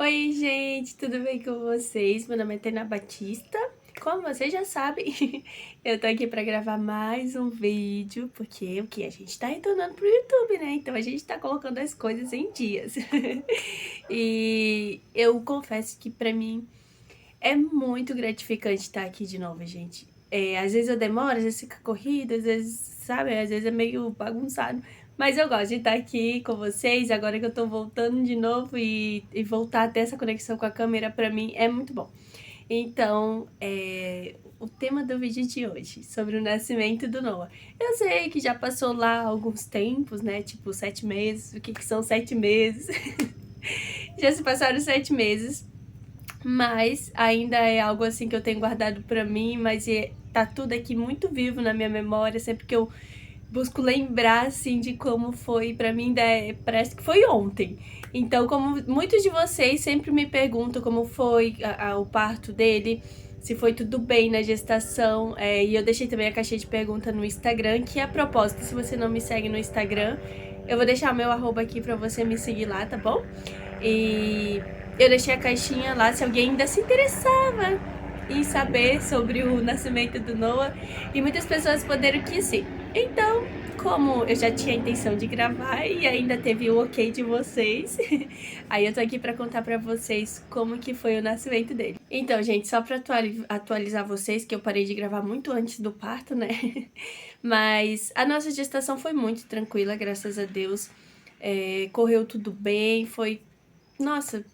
Oi, gente, tudo bem com vocês? Meu nome é Tainá Batista. Como vocês já sabem, eu tô aqui pra gravar mais um vídeo, porque o que a gente tá retornando pro YouTube, né? Então a gente tá colocando as coisas em dias. E eu confesso que pra mim é muito gratificante estar aqui de novo, gente. Às vezes eu demoro, às vezes fica corrido, às vezes, sabe, às vezes é meio bagunçado. Mas eu gosto de estar aqui com vocês, agora que eu tô voltando de novo e voltar a ter essa conexão com a câmera, pra mim é muito bom. Então, o tema do vídeo de hoje, sobre o nascimento do Noah. Eu sei que já passou lá alguns tempos, né, tipo 7 meses, o que que são 7 meses? Já se passaram 7 meses, mas ainda é algo assim que eu tenho guardado pra mim, mas tá tudo aqui muito vivo na minha memória, sempre que eu busco lembrar, assim, de como foi, pra mim parece que foi ontem. Então, como muitos de vocês sempre me perguntam como foi o parto dele, se foi tudo bem na gestação, e eu deixei também a caixinha de pergunta no Instagram, que a propósito, se você não me segue no Instagram, eu vou deixar meu arroba aqui pra você me seguir lá, tá bom? E eu deixei a caixinha lá se alguém ainda se interessava em saber sobre o nascimento do Noah, e muitas pessoas responderam que sim. Então, como eu já tinha a intenção de gravar e ainda teve o ok de vocês, aí eu tô aqui pra contar pra vocês como que foi o nascimento dele. Então, gente, só pra atualizar vocês, que eu parei de gravar muito antes do parto, né? Mas a nossa gestação foi muito tranquila, graças a Deus. Correu tudo bem, foi, nossa,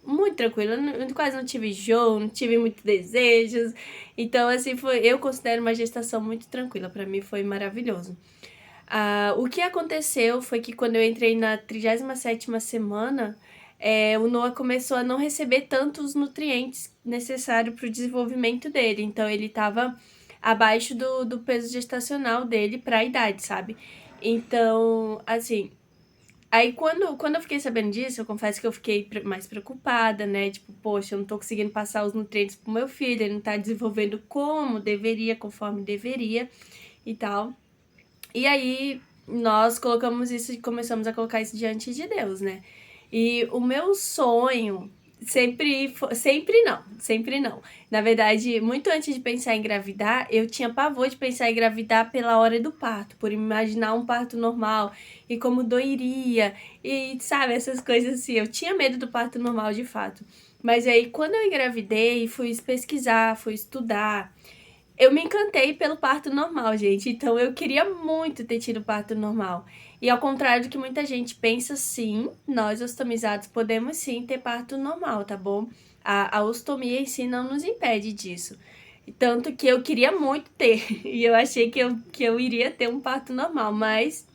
muito tranquilo. Eu quase não tive enjoo, não tive muitos desejos. Então, assim, eu considero uma gestação muito tranquila. Pra mim foi maravilhoso. O que aconteceu foi que quando eu entrei na 37ª semana, o Noah começou a não receber tantos nutrientes necessários para o desenvolvimento dele. Então, ele estava abaixo do peso gestacional dele para a idade, sabe? Então, assim, aí quando eu fiquei sabendo disso, eu confesso que eu fiquei mais preocupada, né? Tipo, poxa, eu não tô conseguindo passar os nutrientes pro meu filho, ele não tá desenvolvendo como deveria, conforme deveria e tal. E aí nós colocamos isso e começamos a colocar isso diante de Deus, né? E o meu sonho sempre não. Na verdade, muito antes de pensar em engravidar, eu tinha pavor de pensar em engravidar pela hora do parto, por imaginar um parto normal e como doeria e sabe, essas coisas assim. Eu tinha medo do parto normal de fato. Mas aí quando eu engravidei, fui pesquisar, fui estudar, eu me encantei pelo parto normal, gente. Então eu queria muito ter tido parto normal. E ao contrário do que muita gente pensa, sim, nós ostomizados podemos sim ter parto normal, tá bom? A ostomia em si não nos impede disso. Tanto que eu queria muito ter. E eu achei que eu iria ter um parto normal, mas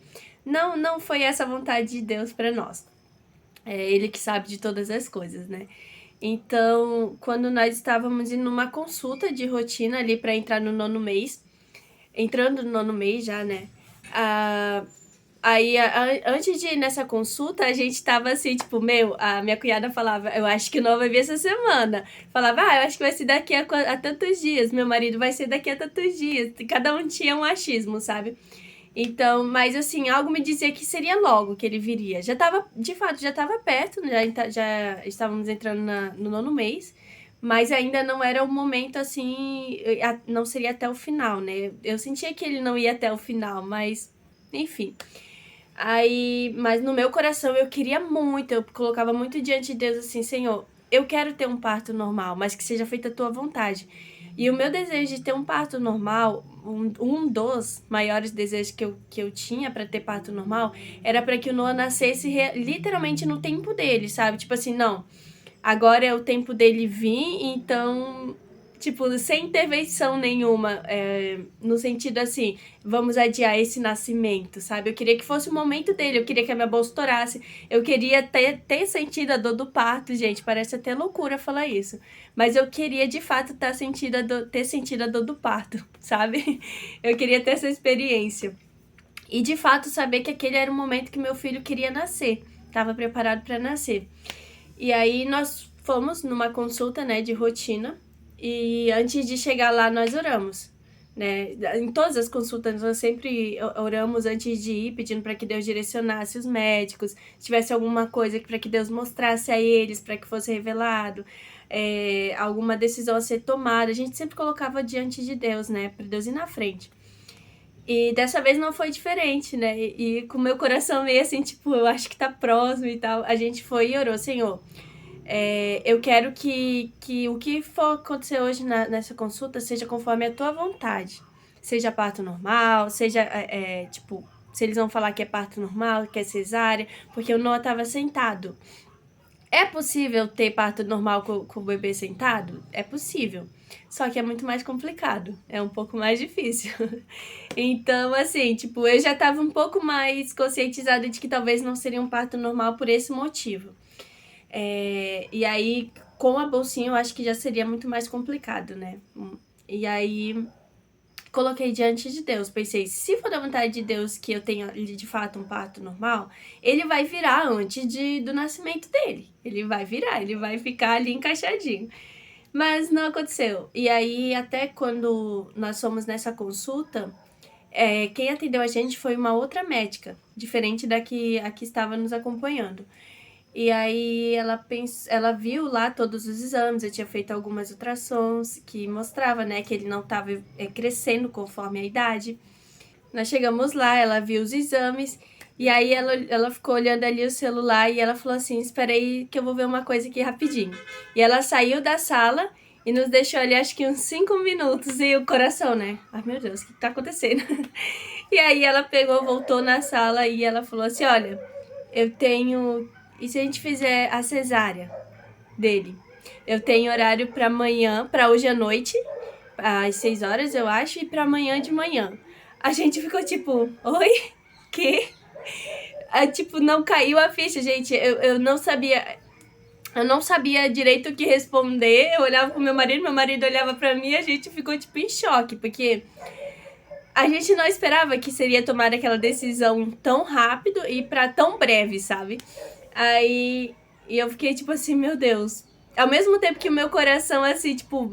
não foi essa a vontade de Deus para nós. É Ele que sabe de todas as coisas, né? Então, quando nós estávamos indo numa consulta de rotina ali para entrar no 9º mês, entrando no 9º mês já, né? Ah, aí, antes de ir nessa consulta, a gente tava assim, tipo, a minha cunhada falava, eu acho que não vai vir essa semana. Falava, eu acho que vai ser daqui a tantos dias, meu marido vai ser daqui a tantos dias. Cada um tinha um achismo, sabe? Então, mas assim, algo me dizia que seria logo que ele viria. Já tava, de fato, já tava perto, já estávamos entrando no 9º mês, mas ainda não era o momento assim, não seria até o final, né? Eu sentia que ele não ia até o final, mas enfim. Aí, mas no meu coração eu queria muito, eu colocava muito diante de Deus assim, Senhor, eu quero ter um parto normal, mas que seja feita a tua vontade. E o meu desejo de ter um parto normal, um dos maiores desejos que eu tinha para ter parto normal, era para que o Noah nascesse literalmente no tempo dele, sabe? Tipo assim, não, agora é o tempo dele vir, então, tipo, sem intervenção nenhuma, no sentido assim, vamos adiar esse nascimento, sabe? Eu queria que fosse o momento dele, eu queria que a minha bolsa estourasse, eu queria ter sentido a dor do parto, gente, parece até loucura falar isso, mas eu queria de fato ter sentido a dor do parto, sabe? Eu queria ter essa experiência. E de fato saber que aquele era o momento que meu filho queria nascer, estava preparado para nascer. E aí nós fomos numa consulta, né, de rotina, e antes de chegar lá nós oramos. né? Em todas as consultas, nós sempre oramos antes de ir, pedindo para que Deus direcionasse os médicos, se tivesse alguma coisa para que Deus mostrasse a eles, para que fosse revelado, alguma decisão a ser tomada. A gente sempre colocava diante de Deus, né? Para Deus ir na frente. E dessa vez não foi diferente, né? E com o meu coração meio assim, tipo, eu acho que tá próximo e tal, a gente foi e orou: Senhor, eu quero que o que for acontecer hoje nessa consulta seja conforme a tua vontade. Seja parto normal, seja, tipo, se eles vão falar que é parto normal, que é cesárea, porque o Noah tava sentado. É possível ter parto normal com o bebê sentado? É possível. Só que é muito mais complicado. É um pouco mais difícil. Então, assim, tipo, eu já tava um pouco mais conscientizada de que talvez não seria um parto normal por esse motivo. E aí, com a bolsinha, eu acho que já seria muito mais complicado, né? E aí, coloquei diante de Deus. Pensei, se for da vontade de Deus que eu tenha, de fato, um parto normal, ele vai virar antes do nascimento dele. Ele vai virar, ele vai ficar ali encaixadinho. Mas não aconteceu. E aí, até quando nós fomos nessa consulta, quem atendeu a gente foi uma outra médica, diferente da que estava nos acompanhando. E aí ela viu lá todos os exames, eu tinha feito algumas ultrassons que mostrava, né, que ele não estava crescendo conforme a idade. Nós chegamos lá, ela viu os exames, e aí ela ficou olhando ali o celular e ela falou assim, espera aí que eu vou ver uma coisa aqui rapidinho. E ela saiu da sala e nos deixou ali acho que uns 5 minutos, e o coração, né? Ai meu Deus, o que tá acontecendo? E aí ela pegou, voltou na sala e ela falou assim, olha, eu tenho... E se a gente fizer a cesárea dele? Eu tenho horário para amanhã, para hoje à noite, às 6 horas, eu acho, e para amanhã de manhã. A gente ficou tipo, oi? Que? Tipo, não caiu a ficha, gente. Eu não sabia. Eu não sabia direito o que responder. Eu olhava pro meu marido olhava pra mim e a gente ficou, tipo, em choque, porque a gente não esperava que seria tomar aquela decisão tão rápido e pra tão breve, sabe? Aí eu fiquei tipo assim, meu Deus. Ao mesmo tempo que o meu coração, assim, tipo,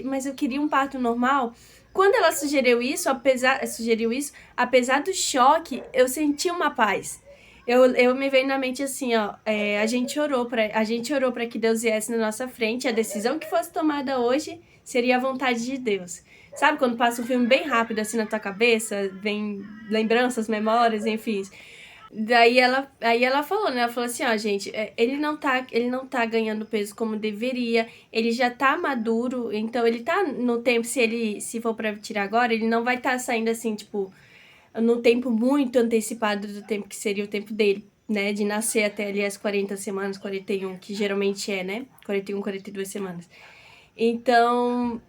mas eu queria um parto normal. Quando ela sugeriu isso, apesar do choque, eu senti uma paz. Eu me veio na mente assim, ó, a gente orou para que Deus viesse na nossa frente, a decisão que fosse tomada hoje seria a vontade de Deus. Sabe quando passa um filme bem rápido assim na tua cabeça, vem lembranças, memórias, enfim. Aí ela falou, né? Ela falou assim, ó, gente, ele não tá ganhando peso como deveria, ele já tá maduro, então ele tá no tempo, se for pra tirar agora, ele não vai tá saindo assim, tipo, no tempo muito antecipado do tempo que seria o tempo dele, né? De nascer até ali as 40 semanas, 41, que geralmente né? 41, 42 semanas. Então,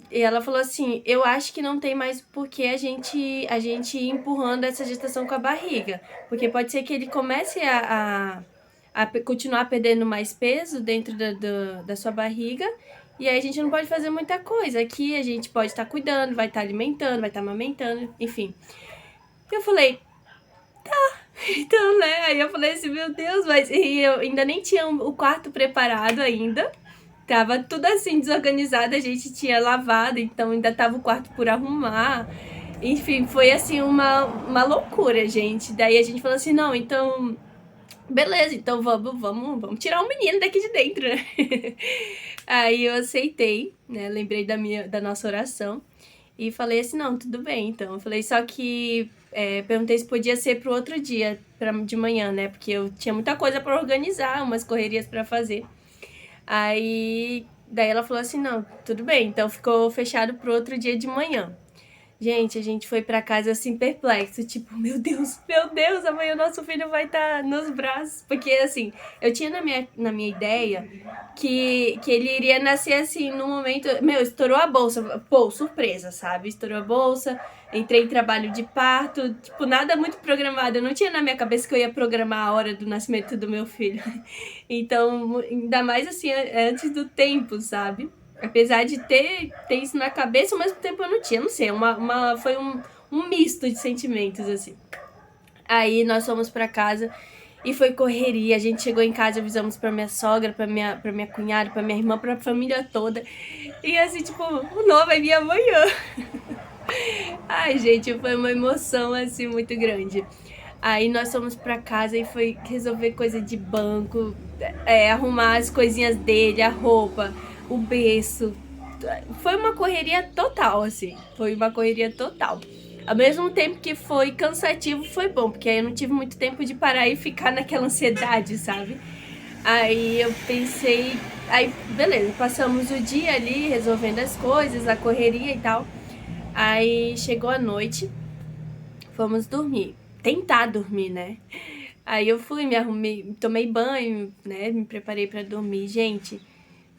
e ela falou assim, eu acho que não tem mais por que a gente ir empurrando essa gestação com a barriga. Porque pode ser que ele comece a continuar perdendo mais peso dentro da sua barriga. E aí a gente não pode fazer muita coisa. Aqui a gente pode estar cuidando, vai estar alimentando, vai estar amamentando, enfim. Eu falei, tá. Então, né? Aí eu falei assim, meu Deus, mas... E eu ainda nem tinha o quarto preparado ainda. Tava tudo assim desorganizado, a gente tinha lavado, então ainda tava o quarto por arrumar. Enfim, foi assim uma loucura, gente. Daí a gente falou assim, não, então... Beleza, então vamos tirar o menino daqui de dentro, né? Aí eu aceitei, né? Lembrei da nossa oração. E falei assim, não, tudo bem, então. Eu falei, só que... perguntei se podia ser pro outro dia, de manhã, né? Porque eu tinha muita coisa pra organizar, umas correrias pra fazer. Aí, daí ela falou assim, não, tudo bem, então ficou fechado pro outro dia de manhã. Gente, a gente foi pra casa assim, perplexo, tipo, meu Deus, amanhã o nosso filho vai estar nos braços. Porque, assim, eu tinha na minha ideia que ele iria nascer assim, no momento... Meu, estourou a bolsa, pô, surpresa, sabe? Estourou a bolsa, entrei em trabalho de parto, tipo, nada muito programado. Eu não tinha na minha cabeça que eu ia programar a hora do nascimento do meu filho. Então, ainda mais assim, antes do tempo, sabe? Apesar de ter isso na cabeça, ao mesmo tempo eu não tinha, não sei, foi um misto de sentimentos, assim. Aí nós fomos pra casa e foi correria, a gente chegou em casa, avisamos pra minha sogra, pra minha cunhada, pra minha irmã, pra família toda. E assim, tipo, o Noah vai vir amanhã. Ai, gente, foi uma emoção, assim, muito grande. Aí nós fomos pra casa e foi resolver coisa de banco, arrumar as coisinhas dele, a roupa, o berço. Foi uma correria total, assim. Foi uma correria total. Ao mesmo tempo que foi cansativo, foi bom, porque aí eu não tive muito tempo de parar e ficar naquela ansiedade, sabe? Aí eu pensei, aí beleza, passamos o dia ali resolvendo as coisas, a correria e tal. Aí chegou a noite, fomos dormir, tentar dormir, né? Aí eu fui, me arrumei, tomei banho, né? Me preparei pra dormir. Gente,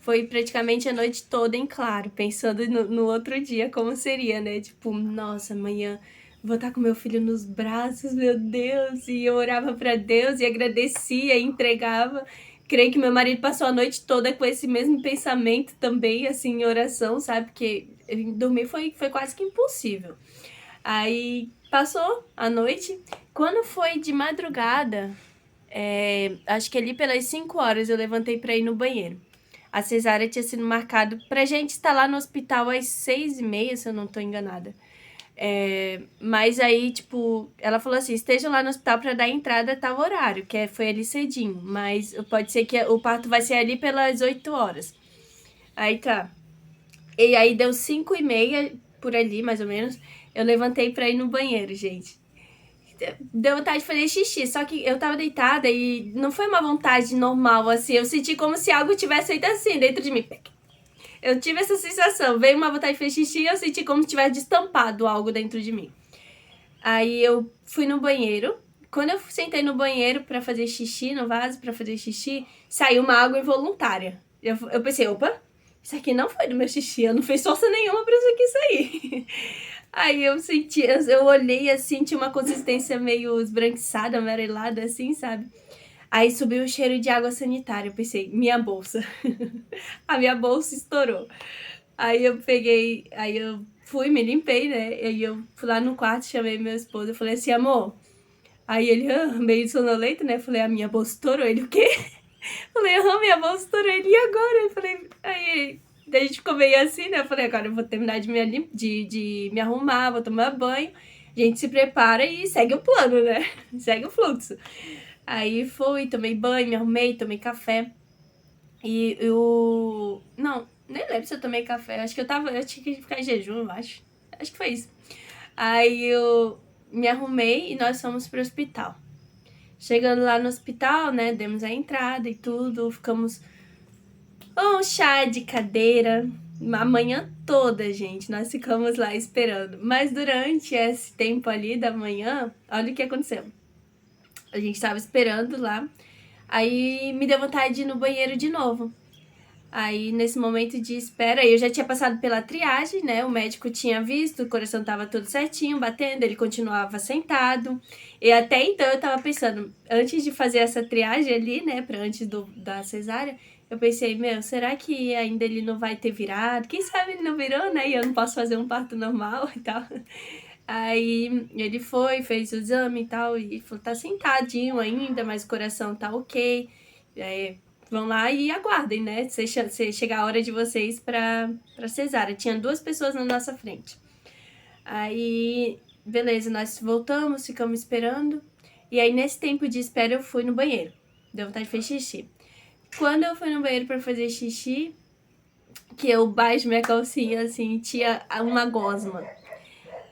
foi praticamente a noite toda em claro, pensando no outro dia como seria, né? Tipo, nossa, amanhã vou estar com meu filho nos braços, meu Deus. E eu orava pra Deus e agradecia e entregava. Creio que meu marido passou a noite toda com esse mesmo pensamento também, assim, em oração, sabe? Porque dormir foi quase que impossível. Aí passou a noite. Quando foi de madrugada, acho que ali pelas 5 horas eu levantei pra ir no banheiro. A cesárea tinha sido marcado pra gente estar lá no hospital às 6h30, se eu não tô enganada. Mas aí, tipo, ela falou assim, esteja lá no hospital pra dar entrada a tal horário, foi ali cedinho. Mas pode ser que o parto vai ser ali pelas 8 horas. Aí tá. E aí deu 5h30, por ali, mais ou menos. Eu levantei pra ir no banheiro, gente. Deu vontade de fazer xixi, só que eu tava deitada e não foi uma vontade normal, assim. Eu senti como se algo tivesse feito assim dentro de mim. Eu tive essa sensação. Veio uma vontade de fazer xixi e eu senti como se tivesse destampado algo dentro de mim. Aí eu fui no banheiro. Quando eu sentei no banheiro pra fazer xixi, no vaso pra fazer xixi, saiu uma água involuntária. Eu pensei, opa, isso aqui não foi do meu xixi, eu não fiz força nenhuma pra isso aqui sair. Aí eu senti, eu olhei assim, tinha uma consistência meio esbranquiçada, amarelada assim, sabe? Aí subiu o cheiro de água sanitária, eu pensei, minha bolsa. A minha bolsa estourou. Aí eu peguei, aí eu fui, me limpei, né? Aí eu fui lá no quarto, chamei meu esposo, eu falei assim, amor. Aí ele, meio sonolento, né? Eu falei, a minha bolsa estourou. Ele, o quê? Eu falei, minha bolsa estourou. Ele, e agora? Eu falei, aí daí a gente ficou meio assim, né? Eu falei, agora eu vou terminar de me arrumar, vou tomar banho. A gente se prepara e segue o plano, né? Segue o fluxo. Aí fui, tomei banho, me arrumei, tomei café. E eu. Não, nem lembro se eu tomei café. Acho que eu tinha que ficar em jejum, eu acho. Acho que foi isso. Aí eu me arrumei e nós fomos pro hospital. Chegando lá no hospital, né, demos a entrada e tudo, ficamos um chá de cadeira, a manhã toda, gente, nós ficamos lá esperando. Mas durante esse tempo ali da manhã, olha o que aconteceu. A gente tava esperando lá, aí me deu vontade de ir no banheiro de novo. Aí, nesse momento de espera, eu já tinha passado pela triagem, né? O médico tinha visto, o coração tava tudo certinho, batendo, ele continuava sentado. E até então eu tava pensando, antes de fazer essa triagem ali, né, pra antes da cesárea, eu pensei, meu, será que ainda ele não vai ter virado? Quem sabe ele não virou, né? E eu não posso fazer um parto normal e tal. Aí ele foi, fez o exame e tal, e falou, tá sentadinho ainda, mas o coração tá ok. Vão lá e aguardem, né? Se chegar a hora de vocês pra cesárea. Tinha 2 pessoas na nossa frente. Aí, beleza, nós voltamos, ficamos esperando. E aí, nesse tempo de espera, eu fui no banheiro. Deu vontade de fazer xixi. Quando eu fui no banheiro pra fazer xixi, que eu baixo minha calcinha, assim, tinha uma gosma.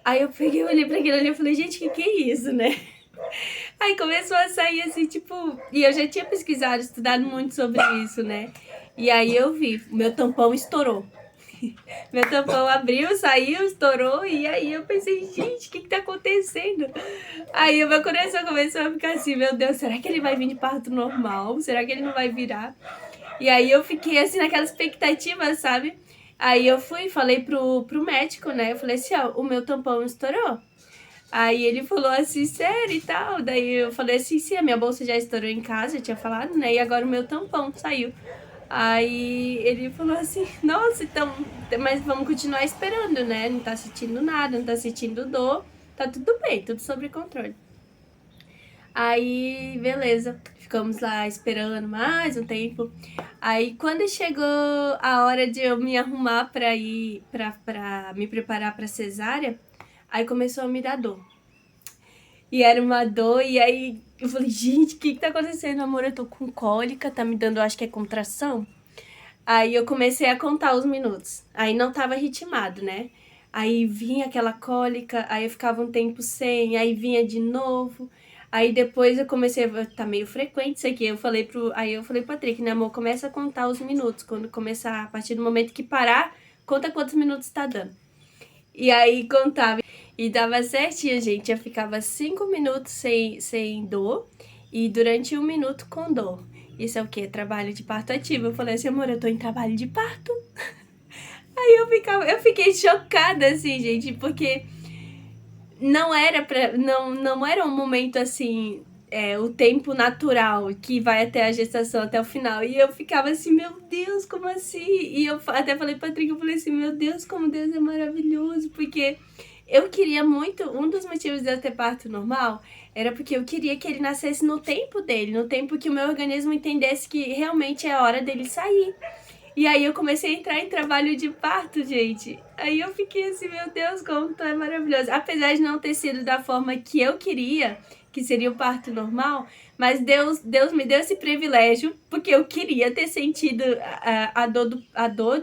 Aí eu peguei, olhei pra aquilo ali e falei, gente, que é isso, né? Aí começou a sair assim, tipo. E eu já tinha pesquisado, estudado muito sobre isso, né? E aí eu vi, meu tampão estourou. Meu tampão abriu, saiu, estourou. E aí eu pensei, gente, o que tá acontecendo? Aí o meu coração começou a ficar assim, meu Deus, será que ele vai vir de parto normal? Será que ele não vai virar? E aí eu fiquei assim naquela expectativa, sabe? Aí eu fui e falei pro médico, né? Eu falei assim, ó, o meu tampão estourou. Aí ele falou assim, sério e tal. Daí eu falei assim, sim, a minha bolsa já estourou em casa, eu tinha falado, né? E agora o meu tampão saiu. Aí ele falou assim, nossa, então, mas vamos continuar esperando, né? Não tá sentindo nada, não tá sentindo dor, tá tudo bem, tudo sob controle. Aí, beleza, ficamos lá esperando mais um tempo. Aí, quando chegou a hora de eu me arrumar pra ir, pra me preparar pra cesárea, Aí começou a me dar dor. E era uma dor, e aí eu falei, gente, o que tá acontecendo, amor? Eu tô com cólica, tá me dando, acho que é contração. Aí eu comecei a contar os minutos. Aí não tava ritmado, né? Aí vinha aquela cólica, aí eu ficava um tempo sem, aí vinha de novo. Aí depois eu comecei a tá meio frequente isso aqui. Aí eu falei pro Patrick, né, amor, começa a contar os minutos. Quando começar, a partir do momento que parar, conta quantos minutos tá dando. E aí contava. E dava certinho, gente. Eu ficava 5 minutos sem dor e durante 1 minuto com dor. Isso é o quê? Trabalho de parto ativo. Eu falei assim, amor, eu tô em trabalho de parto. Aí eu fiquei chocada, assim, gente, porque não era um momento assim, o tempo natural que vai até a gestação, até o final. E eu ficava assim, meu Deus, como assim? E eu até falei pra Patrick, eu falei assim, meu Deus, como Deus é maravilhoso, porque eu queria muito, um dos motivos de eu ter parto normal era porque eu queria que ele nascesse no tempo dele, no tempo que o meu organismo entendesse que realmente é a hora dele sair. E aí eu comecei a entrar em trabalho de parto, gente. Aí eu fiquei assim, meu Deus, como tá maravilhoso. Apesar de não ter sido da forma que eu queria, que seria o parto normal, mas Deus me deu esse privilégio, porque eu queria ter sentido a dor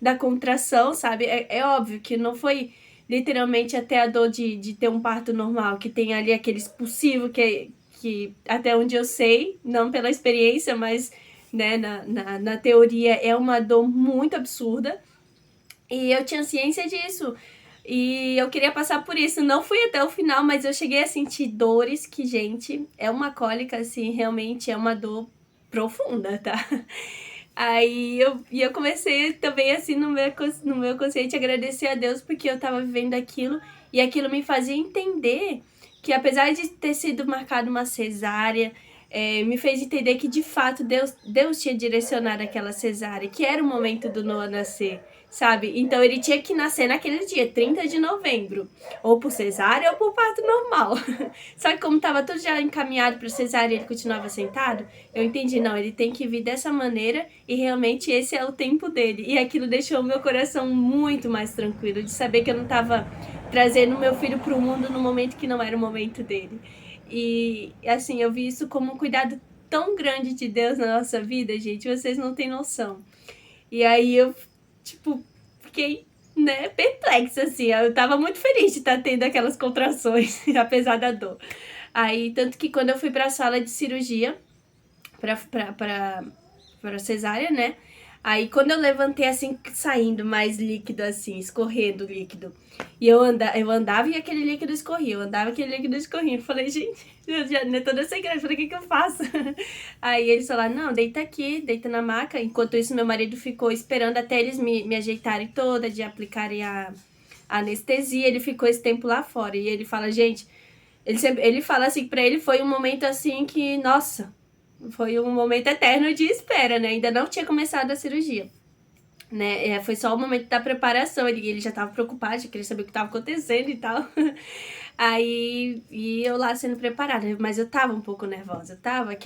da contração, sabe? É óbvio que não foi literalmente até a dor de ter um parto normal, que tem ali aquele expulsivo que até onde eu sei, não pela experiência, mas né, na teoria é uma dor muito absurda. E eu tinha ciência disso. E eu queria passar por isso. Não fui até o final, mas eu cheguei a sentir dores que, gente, é uma cólica, assim, realmente é uma dor profunda, tá? Eu comecei também, assim, no meu consciente, agradecer a Deus porque eu tava vivendo aquilo. E aquilo me fazia entender que, apesar de ter sido marcado uma cesárea, me fez entender que, de fato, Deus tinha direcionado aquela cesárea, que era o momento do Noah nascer, sabe? Então, ele tinha que nascer naquele dia, 30 de novembro, ou por cesárea ou por parto normal. Só que como estava tudo já encaminhado para cesárea e ele continuava sentado, eu entendi, não, ele tem que vir dessa maneira e realmente esse é o tempo dele. E aquilo deixou o meu coração muito mais tranquilo, de saber que eu não estava trazendo meu filho para o mundo no momento que não era o momento dele. E, assim, eu vi isso como um cuidado tão grande de Deus na nossa vida, gente, vocês não têm noção. E aí eu, tipo, fiquei, né, perplexa, assim. Eu tava muito feliz de estar tendo aquelas contrações, apesar da dor. Aí, tanto que quando eu fui pra sala de cirurgia, pra cesárea, né? Aí, quando eu levantei, assim, saindo mais líquido, assim, escorrendo líquido. E eu andava e aquele líquido escorria. Eu andava e aquele líquido escorria. Eu falei, gente, eu já toda sem graça. Eu falei, o que eu faço? Aí eles falaram, não, deita aqui, deita na maca. Enquanto isso, meu marido ficou esperando até eles me ajeitarem toda, de aplicarem a anestesia. Ele ficou esse tempo lá fora. E ele fala, gente, ele fala assim, pra ele foi um momento assim que, nossa, foi um momento eterno de espera, né? Ainda não tinha começado a cirurgia, né? Foi só o momento da preparação. Ele já tava preocupado, já queria saber o que tava acontecendo e tal. Aí, e eu lá sendo preparada, mas eu tava um pouco nervosa, tava.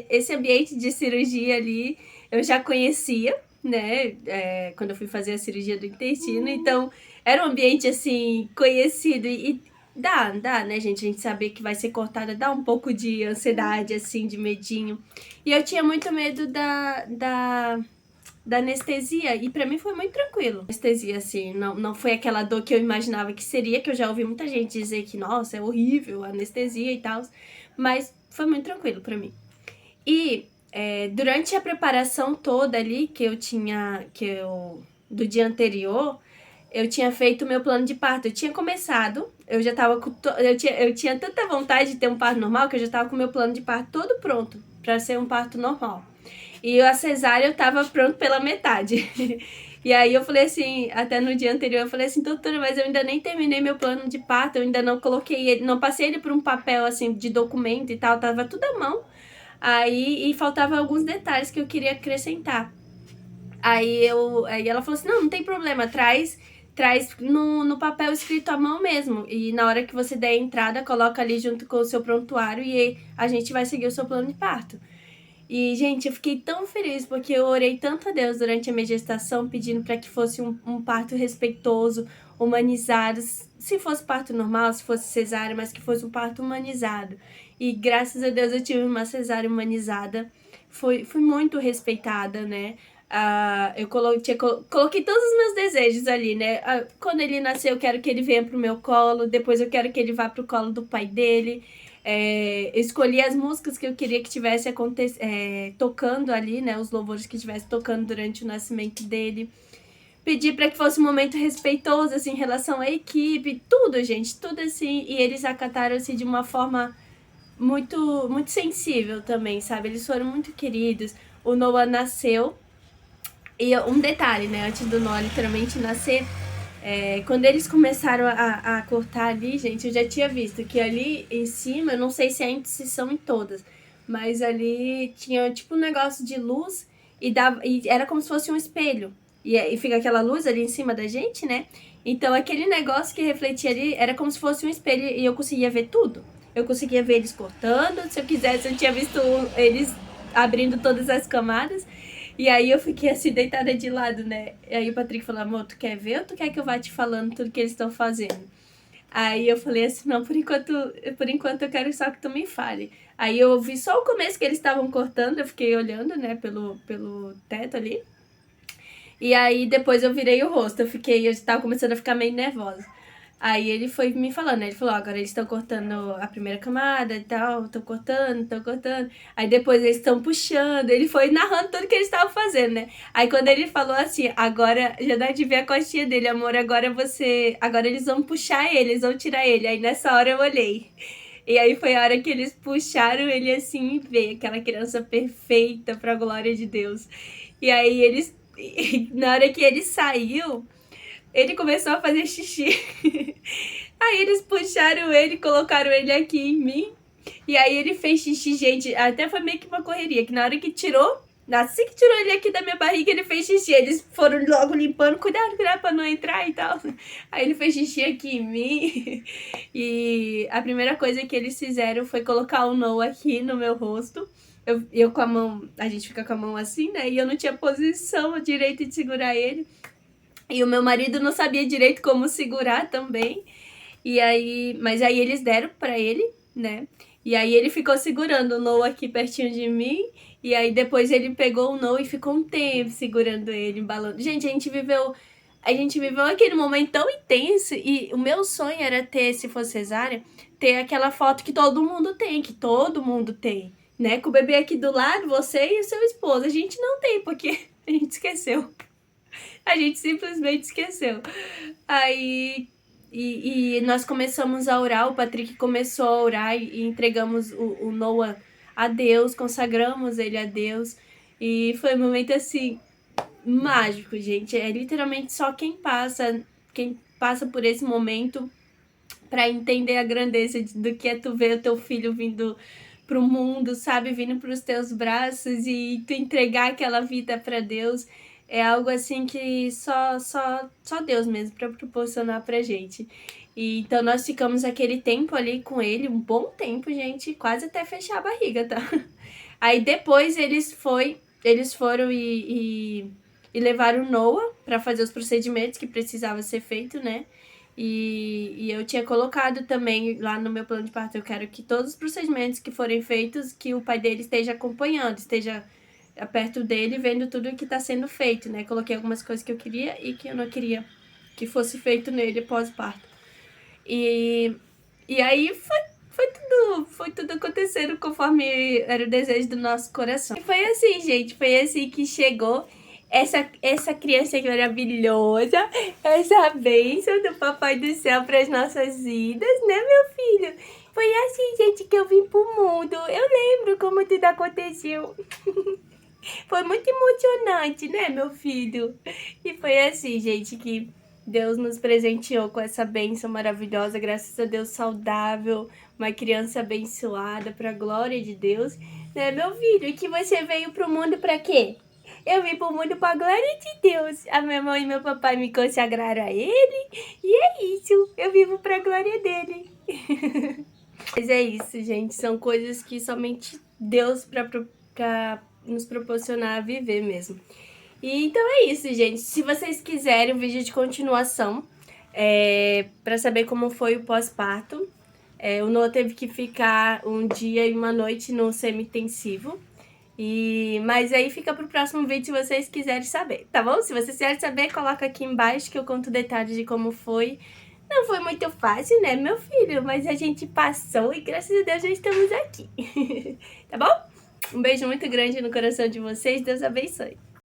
Esse ambiente de cirurgia ali, eu já conhecia, né? Quando eu fui fazer a cirurgia do intestino, então era um ambiente, assim, conhecido e dá, né, gente? A gente saber que vai ser cortada, dá um pouco de ansiedade, assim, de medinho. E eu tinha muito medo da anestesia, e pra mim foi muito tranquilo. Anestesia, assim, não foi aquela dor que eu imaginava que seria, que eu já ouvi muita gente dizer que, nossa, é horrível a anestesia e tal, mas foi muito tranquilo pra mim. E durante a preparação toda ali, do dia anterior, eu tinha feito o meu plano de parto. Eu tinha começado, eu já tava com. Eu tinha tanta vontade de ter um parto normal que eu já tava com o meu plano de parto todo pronto pra ser um parto normal. E a cesárea eu tava pronto pela metade. E aí eu falei assim, até no dia anterior, eu falei assim, doutora, mas eu ainda nem terminei meu plano de parto, eu ainda não coloquei ele, não passei ele por um papel assim de documento e tal, tava tudo à mão. Aí, e faltava alguns detalhes que eu queria acrescentar. Aí ela falou assim, não tem problema, traz no papel escrito à mão mesmo. E na hora que você der a entrada, coloca ali junto com o seu prontuário e a gente vai seguir o seu plano de parto. E, gente, eu fiquei tão feliz porque eu orei tanto a Deus durante a minha gestação, pedindo para que fosse um parto respeitoso, humanizado. Se fosse parto normal, se fosse cesárea, mas que fosse um parto humanizado. E graças a Deus eu tive uma cesárea humanizada. Fui muito respeitada, né? Eu coloquei todos os meus desejos ali, né? Quando ele nascer, eu quero que ele venha pro meu colo. Depois eu quero que ele vá pro colo do pai dele. Eu escolhi as músicas que eu queria que tivesse tocando ali, né? Os louvores que tivesse tocando durante o nascimento dele. Pedi para que fosse um momento respeitoso, assim, em relação à equipe, tudo, gente, tudo assim. E eles acataram, assim, de uma forma muito, muito sensível também, sabe? Eles foram muito queridos. O Noah nasceu. E um detalhe, né? Antes do Noah literalmente nascer, quando eles começaram a cortar ali, gente, eu já tinha visto que ali em cima, eu não sei se são em todas, mas ali tinha tipo um negócio de luz e era como se fosse um espelho. E fica aquela luz ali em cima da gente, né? Então aquele negócio que refletia ali era como se fosse um espelho e eu conseguia ver tudo. Eu conseguia ver eles cortando, se eu quisesse, eu tinha visto eles abrindo todas as camadas. E aí eu fiquei assim, deitada de lado, né? E aí o Patrick falou, amor, tu quer ver ou tu quer que eu vá te falando tudo que eles estão fazendo? Aí eu falei assim, não, por enquanto eu quero só que tu me fale. Aí eu vi só o começo que eles estavam cortando, eu fiquei olhando, né, pelo teto ali. E aí depois eu virei o rosto, eu tava começando a ficar meio nervosa. Aí ele foi me falando, né? Ele falou, agora eles estão cortando a primeira camada e tal, estão cortando, estão cortando. Aí depois eles estão puxando, ele foi narrando tudo que eles estavam fazendo, né? Aí quando ele falou assim, agora já dá de ver a costinha dele, amor, agora eles vão puxar ele, eles vão tirar ele. Aí nessa hora eu olhei. E aí foi a hora que eles puxaram ele assim e veio aquela criança perfeita pra glória de Deus. E aí na hora que ele saiu, ele começou a fazer xixi. Aí eles puxaram ele, colocaram ele aqui em mim. E aí ele fez xixi, gente. Até foi meio que uma correria, que na hora que tirou, assim que tirou ele aqui da minha barriga, ele fez xixi. Eles foram logo limpando, cuidado pra não entrar e tal. Aí ele fez xixi aqui em mim. E a primeira coisa que eles fizeram foi colocar o No aqui no meu rosto. Eu com a mão, a gente fica com a mão assim, né? E eu não tinha posição direito de segurar ele. E o meu marido não sabia direito como segurar também. Mas aí eles deram pra ele, né? E aí ele ficou segurando o Noah aqui pertinho de mim. E aí depois ele pegou o Noah e ficou um tempo segurando ele, embalando. Gente, a gente viveu aquele momento tão intenso. E o meu sonho era ter, se fosse cesárea, ter aquela foto que todo mundo tem, né? Com o bebê aqui do lado, você e o seu esposo. A gente não tem, porque a gente esqueceu. A gente simplesmente esqueceu. Aí e nós começamos a orar, o Patrick começou a orar e entregamos o Noah a Deus, consagramos ele a Deus. E foi um momento assim mágico, gente. É literalmente só quem passa por esse momento para entender a grandeza do que é tu ver o teu filho vindo pro mundo, sabe? Vindo pros teus braços e tu entregar aquela vida para Deus. É algo assim que só Deus mesmo para proporcionar pra gente. E então nós ficamos aquele tempo ali com ele, um bom tempo, gente, quase até fechar a barriga, tá? Aí depois eles foram e levaram o Noah para fazer os procedimentos que precisava ser feito, né? E eu tinha colocado também lá no meu plano de parto, eu quero que todos os procedimentos que forem feitos, que o pai dele esteja acompanhando, esteja perto dele, vendo tudo o que está sendo feito, né? Coloquei algumas coisas que eu queria e que eu não queria que fosse feito nele pós-parto. E, e aí foi tudo acontecendo conforme era o desejo do nosso coração. E foi assim, gente, foi assim que chegou essa criança maravilhosa, essa bênção do Papai do Céu para as nossas vidas, né, meu filho? Foi assim, gente, que eu vim pro mundo. Eu lembro como tudo aconteceu. Foi muito emocionante, né, meu filho? E foi assim, gente, que Deus nos presenteou com essa bênção maravilhosa, graças a Deus, saudável, uma criança abençoada, pra glória de Deus, né, meu filho? E que você veio pro mundo pra quê? Eu vim pro mundo pra glória de Deus. A minha mãe e meu papai me consagraram a ele, e é isso, eu vivo pra glória dele. Mas é isso, gente, são coisas que somente Deus pra nos proporcionar a viver mesmo. E então é isso, gente. Se vocês quiserem um vídeo de continuação, pra saber como foi o pós-parto, o Noah teve que ficar um dia e uma noite no semi-intensivo. Mas aí fica pro próximo vídeo se vocês quiserem saber, tá bom? Se vocês quiserem saber, coloca aqui embaixo que eu conto detalhes de como foi. Não foi muito fácil, né, meu filho? Mas a gente passou e graças a Deus já estamos aqui. Tá bom? Um beijo muito grande no coração de vocês. Deus abençoe.